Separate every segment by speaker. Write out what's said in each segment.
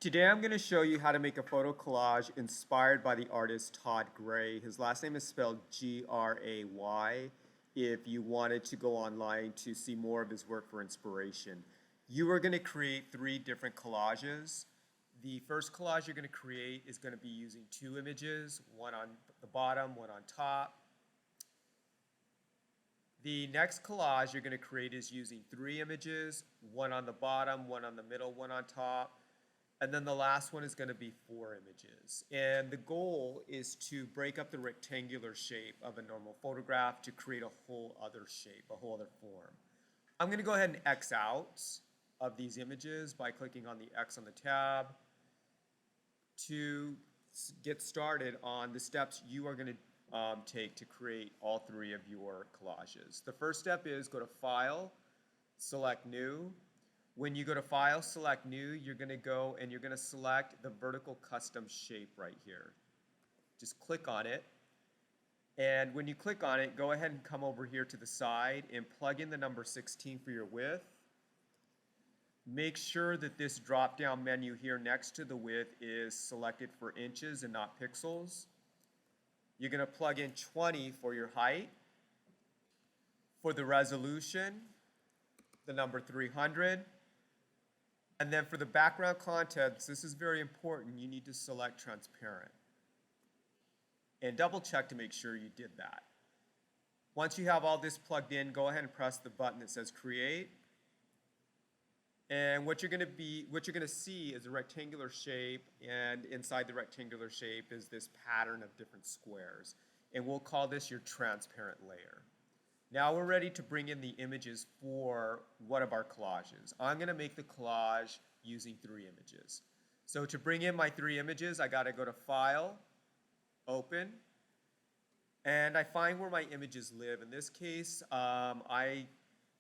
Speaker 1: Today I'm going to show you how to make a photo collage inspired by the artist Todd Gray. His last name is spelled Gray. If you wanted to go online to see more of his work for inspiration. You are going to create 3 different collages. The first collage you're going to create is going to be using 2 images, one on the bottom, one on top. The next collage you're going to create is using 3 images, one on the bottom, one on the middle, one on top. And then the last one is going to be 4 images. And the goal is to break up the rectangular shape of a normal photograph to create a whole other shape, a whole other form. I'm going to go ahead and X out of these images by clicking on the X on the tab to get started on the steps you are going to take to create all 3 of your collages. The first step is go to File, select New. When you go to File, select New, you're going to go and you're going to select the vertical custom shape right here. Just click on it. And when you click on it, go ahead and come over here to the side and plug in the number 16 for your width. Make sure that this drop-down menu here next to the width is selected for inches and not pixels. You're going to plug in 20 for your height. For the resolution, the number 300. And then for the background contents, this is very important, you need to select transparent. And double check to make sure you did that. Once you have all this plugged in, go ahead and press the button that says Create. And what you're going to see is a rectangular shape, and inside the rectangular shape is this pattern of different squares. And we'll call this your transparent layer. Now we're ready to bring in the images for one of our collages. I'm going to make the collage using 3 images. So to bring in my 3 images, I got to go to File, Open, and I find where my images live. In this case, I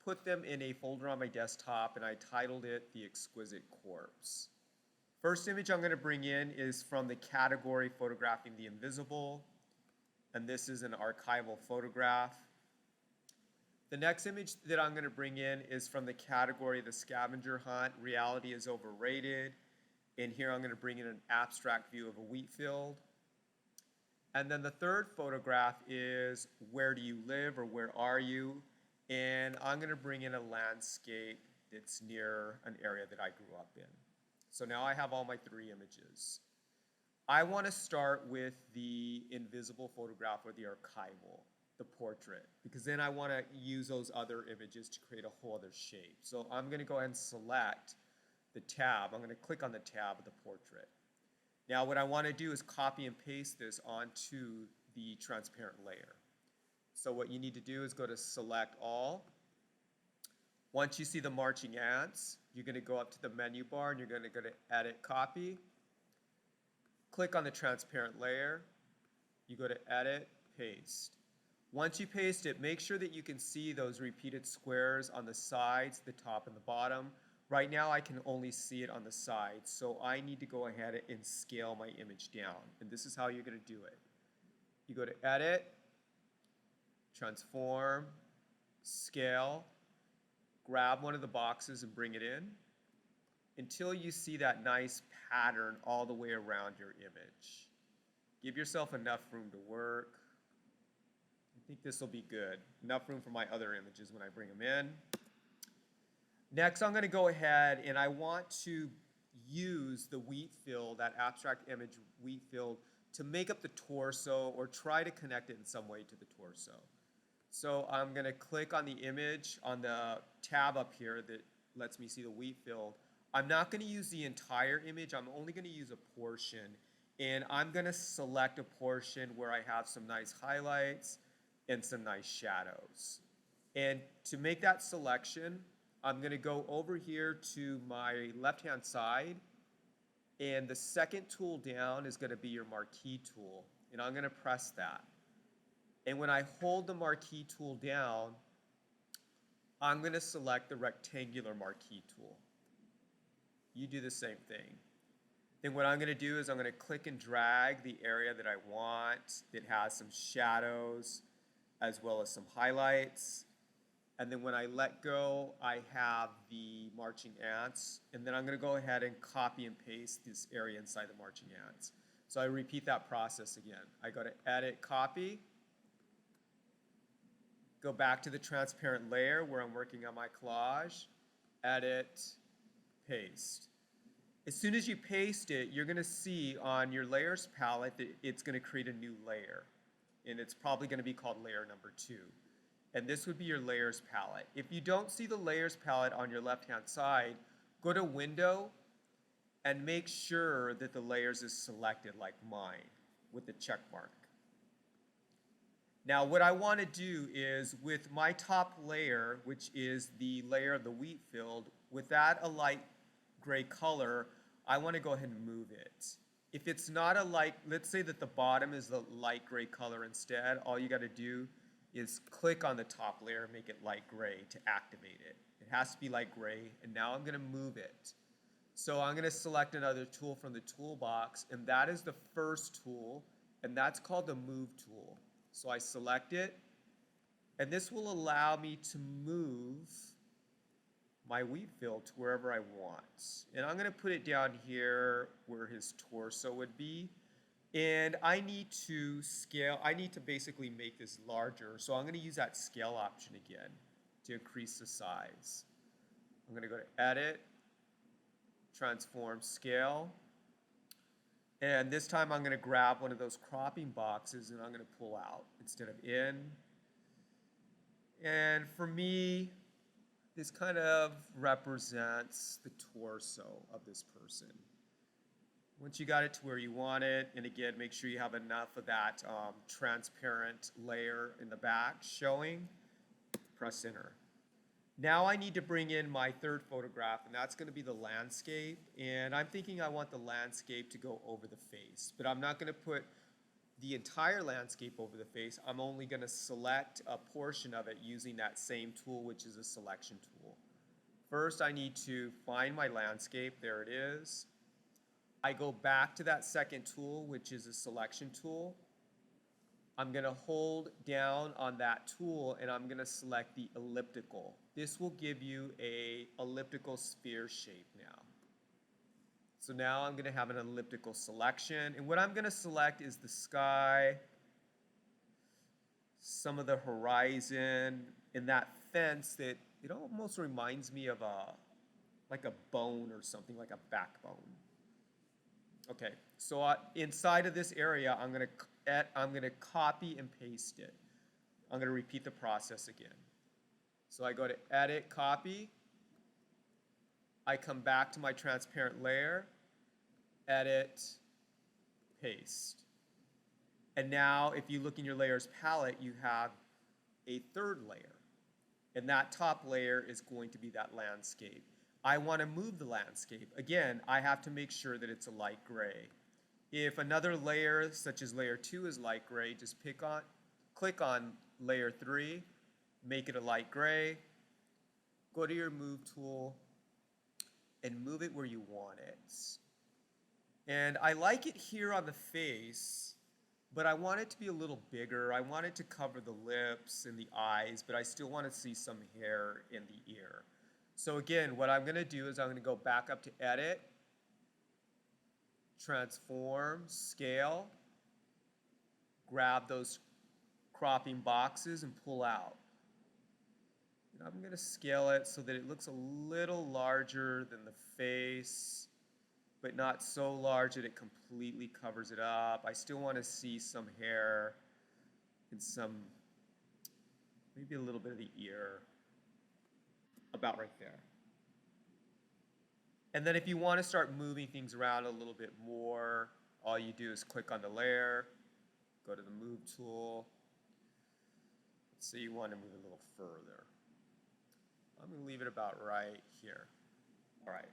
Speaker 1: put them in a folder on my desktop and I titled it The Exquisite Corpse. First image I'm going to bring in is from the category Photographing the Invisible, and this is an archival photograph. The next image that I'm going to bring in is from the category The Scavenger Hunt, Reality is Overrated. And here I'm going to bring in an abstract view of a wheat field. And then the third photograph is Where Do You Live, or Where Are You? And I'm going to bring in a landscape that's near an area that I grew up in. So now I have all my 3 images. I want to start with the invisible photograph, or the archival, the portrait, because then I want to use those other images to create a whole other shape. So I'm going to go ahead and select the tab. I'm going to click on the tab of the portrait. Now what I want to do is copy and paste this onto the transparent layer. So what you need to do is go to Select All. Once you see the marching ants, you're going to go up to the menu bar and you're going to go to Edit Copy. Click on the transparent layer. You go to Edit, Paste. Once you paste it, make sure that you can see those repeated squares on the sides, the top and the bottom. Right now I can only see it on the sides, so I need to go ahead and scale my image down. And this is how you're going to do it. You go to Edit, Transform, Scale, grab one of the boxes and bring it in until you see that nice pattern all the way around your image. Give yourself enough room to work. I think this will be good. Enough room for my other images when I bring them in. Next, I'm going to go ahead and I want to use the wheat field, that abstract image wheat field, to make up the torso or try to connect it in some way to the torso. So I'm going to click on the image on the tab up here that lets me see the wheat field. I'm not going to use the entire image. I'm only going to use a portion. And I'm going to select a portion where I have some nice highlights and some nice shadows. And to make that selection, I'm going to go over here to my left-hand side, and the second tool down is going to be your marquee tool, and I'm going to press that. And when I hold the marquee tool down, I'm going to select the rectangular marquee tool. You do the same thing. Then what I'm going to do is I'm going to click and drag the area that I want that has some shadows as well as some highlights. And then when I let go, I have the marching ants. And then I'm going to go ahead and copy and paste this area inside the marching ants. So I repeat that process again. I go to Edit, Copy, go back to the transparent layer where I'm working on my collage, Edit, Paste. As soon as you paste it, you're going to see on your layers palette that it's going to create a new layer. And it's probably going to be called layer number 2. And this would be your layers palette. If you don't see the layers palette on your left-hand side, go to Window and make sure that the layers is selected like mine with the check mark. Now what I want to do is with my top layer, which is the layer of the wheat field, with that a light gray color, I want to go ahead and move it. If it's not a light, let's say that the bottom is the light gray color instead, all you got to do is click on the top layer and make it light gray to activate it. It has to be light gray, and now I'm going to move it. So I'm going to select another tool from the toolbox, and that is the first tool, and that's called the Move tool. So I select it, and this will allow me to move my wheat field to wherever I want. And I'm going to put it down here where his torso would be. And I need to scale, I need to basically make this larger. So I'm going to use that scale option again to increase the size. I'm going to go to Edit, Transform, Scale. And this time I'm going to grab one of those cropping boxes and I'm going to pull out instead of in. And for me, this kind of represents the torso of this person. Once you got it to where you want it, and again, make sure you have enough of that transparent layer in the back showing, press enter. Now I need to bring in my third photograph, and that's going to be the landscape. And I'm thinking I want the landscape to go over the face, but I'm not going to put the entire landscape over the face. I'm only going to select a portion of it using that same tool, which is a selection tool. First, I need to find my landscape. There it is. I go back to that second tool, which is a selection tool. I'm going to hold down on that tool and I'm going to select the elliptical. This will give you a elliptical sphere shape now. So now I'm going to have an elliptical selection, and what I'm going to select is the sky, some of the horizon, and that fence that it almost reminds me of like a bone or something, like a backbone. Okay, so inside of this area, I'm going to copy and paste it. I'm going to repeat the process again. So I go to Edit, Copy. I come back to my transparent layer, Edit, Paste. And now, if you look in your layers palette, you have a third layer. And that top layer is going to be that landscape. I want to move the landscape. Again, I have to make sure that it's a light gray. If another layer, such as layer 2, is light gray, just click on layer 3, make it a light gray, go to your Move tool, and move it where you want it. And I like it here on the face, but I want it to be a little bigger. I want it to cover the lips and the eyes, but I still want to see some hair in the ear. So again, what I'm going to do is I'm going to go back up to Edit, Transform, Scale, grab those cropping boxes and pull out. And I'm going to scale it so that it looks a little larger than the face, but not so large that it completely covers it up. I still want to see some hair and maybe a little bit of the ear. About right there. And then if you want to start moving things around a little bit more, all you do is click on the layer, go to the Move tool. Let's say you want to move a little further. I'm going to leave it about right here. All right.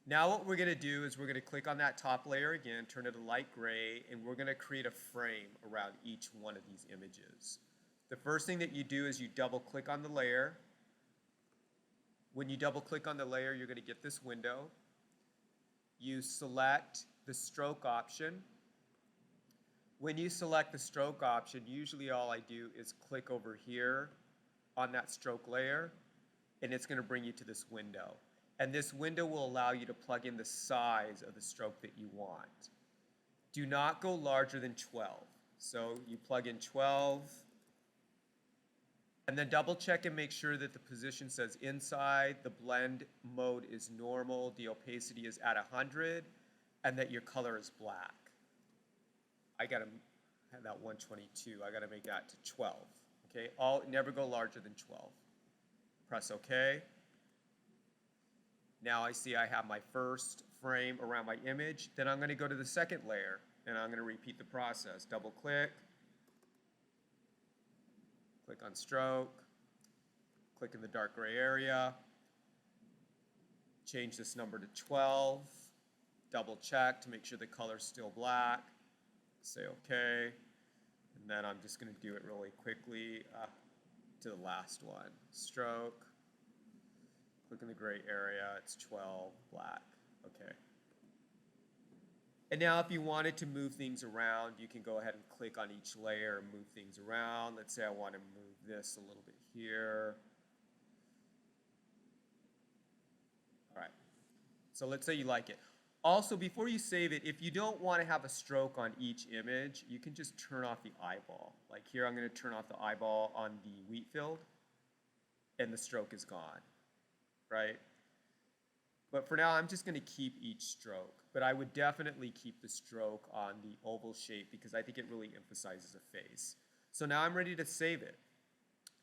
Speaker 1: Now what we're going to do is we're going to click on that top layer again, turn it to light gray, and we're going to create a frame around each one of these images. The first thing that you do is you double click on the layer. When you double click on the layer, you're going to get this window. You select the stroke option. When you select the stroke option, usually all I do is click over here on that stroke layer, and it's going to bring you to this window. And this window will allow you to plug in the size of the stroke that you want. Do not go larger than 12. So you plug in 12, and then double check and make sure that the position says inside, the blend mode is normal, the opacity is at 100, and that your color is black. I gotta have that 122, I gotta make that to 12. Okay, never go larger than 12. Press OK. Now I see I have my first frame around my image. Then I'm going to go to the second layer, and I'm going to repeat the process. Double click, click on stroke, click in the dark gray area, change this number to 12, double check to make sure the color's still black, say OK, and then I'm just going to do it really quickly to the last one. Stroke, click in the gray area, it's 12, black, okay. And now if you wanted to move things around, you can go ahead and click on each layer and move things around. Let's say I want to move this a little bit here. All right, so let's say you like it. Also, before you save it, if you don't want to have a stroke on each image, you can just turn off the eyeball. Like here, I'm going to turn off the eyeball on the wheat field, and the stroke is gone, right? But for now, I'm just going to keep each stroke. But I would definitely keep the stroke on the oval shape because I think it really emphasizes a face. So now I'm ready to save it.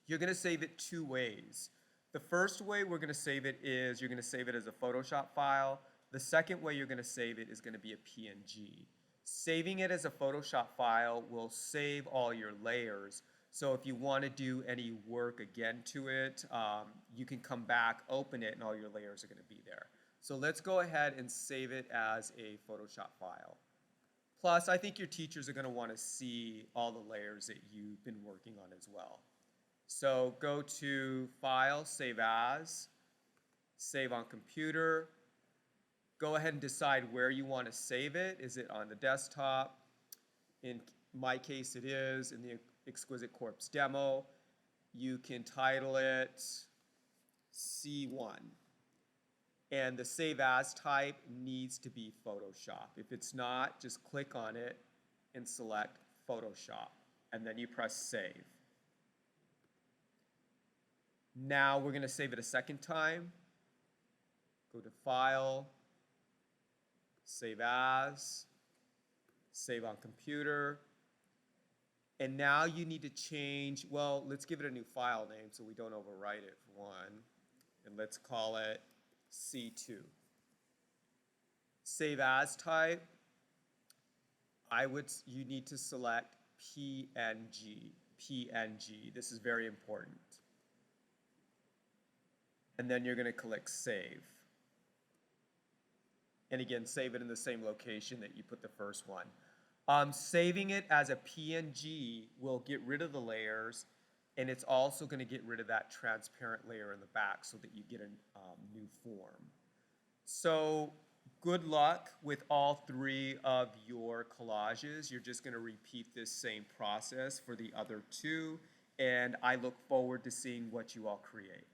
Speaker 1: You're going to save it two ways. The first way we're going to save it is you're going to save it as a Photoshop file. The second way you're going to save it is going to be a PNG. Saving it as a Photoshop file will save all your layers. So if you want to do any work again to it, you can come back, open it, and all your layers are going to be there. So let's go ahead and save it as a Photoshop file. Plus, I think your teachers are going to want to see all the layers that you've been working on as well. So go to File, Save As, Save on Computer. Go ahead and decide where you want to save it. Is it on the desktop? In my case, it is. In the Exquisite Corpse demo, you can title it C1. And the Save As type needs to be Photoshop. If it's not, just click on it and select Photoshop. And then you press Save. Now we're going to save it a second time. Go to File, Save As, Save on Computer. And now you need to change, well, let's give it a new file name so we don't overwrite it for one. And let's call it C2. Save As type, you need to select PNG. PNG, this is very important. And then you're going to click Save. And again, save it in the same location that you put the first one. Saving it as a PNG will get rid of the layers, and it's also going to get rid of that transparent layer in the back so that you get a new form. So good luck with all three of your collages. You're just going to repeat this same process for the other two, and I look forward to seeing what you all create.